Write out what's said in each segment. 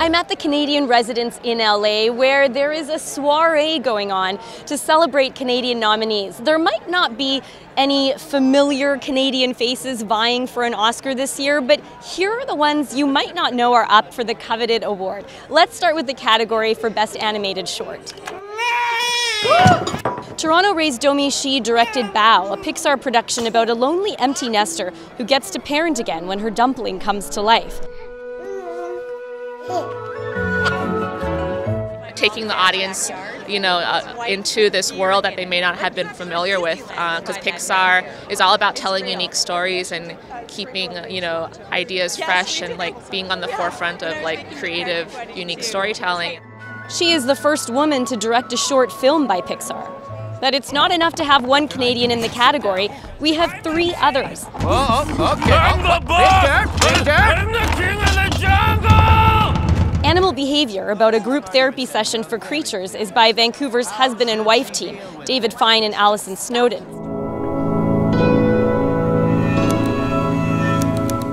I'm at the Canadian residence in LA, where there is a soiree going on to celebrate Canadian nominees. There might not be any familiar Canadian faces vying for an Oscar this year, but here are the ones you might not know are up for the coveted award. Let's start with the category for Best Animated Short. Toronto-raised Domi Shi directed Bao, a Pixar production about a lonely empty nester who gets to parent again when her dumpling comes to life. Taking the audience, into this world that they may not have been familiar with, because Pixar is all about telling unique stories and keeping, ideas fresh and being on the forefront of creative, unique storytelling. She is the first woman to direct a short film by Pixar. But it's not enough to have one Canadian in the category. We have 3 others. Oh, okay. I'm the boss! I'm the king of the jungle! Animal Behavior, about a group therapy session for creatures, is by Vancouver's husband and wife team, David Fine and Alison Snowden.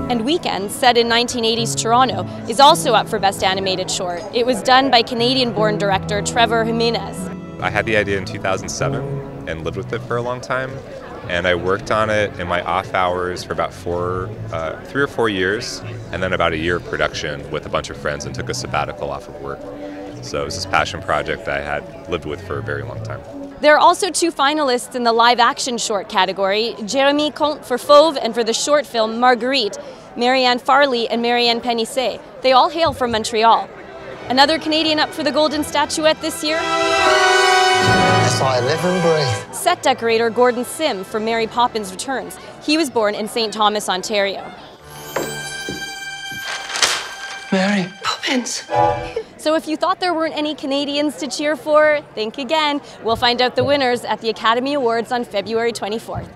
And Weekend, set in 1980s Toronto, is also up for Best Animated Short. It was done by Canadian-born director Trevor Jimenez. I had the idea in 2007 and lived with it for a long time, and I worked on it in my off hours for about 3 or 4 years, and then about a year of production with a bunch of friends, and took a sabbatical off of work. So it was this passion project that I had lived with for a very long time. There are also 2 finalists in the live-action short category, Jeremy Comte for Fauve, and for the short film Marguerite, Marianne Farley and Marianne Penissé. They all hail from Montreal. Another Canadian up for the Golden Statuette this year? That's why I live and breathe. Set decorator Gordon Sim for Mary Poppins Returns. He was born in St. Thomas, Ontario. Mary Poppins. So if you thought there weren't any Canadians to cheer for, think again. We'll find out the winners at the Academy Awards on February 24th.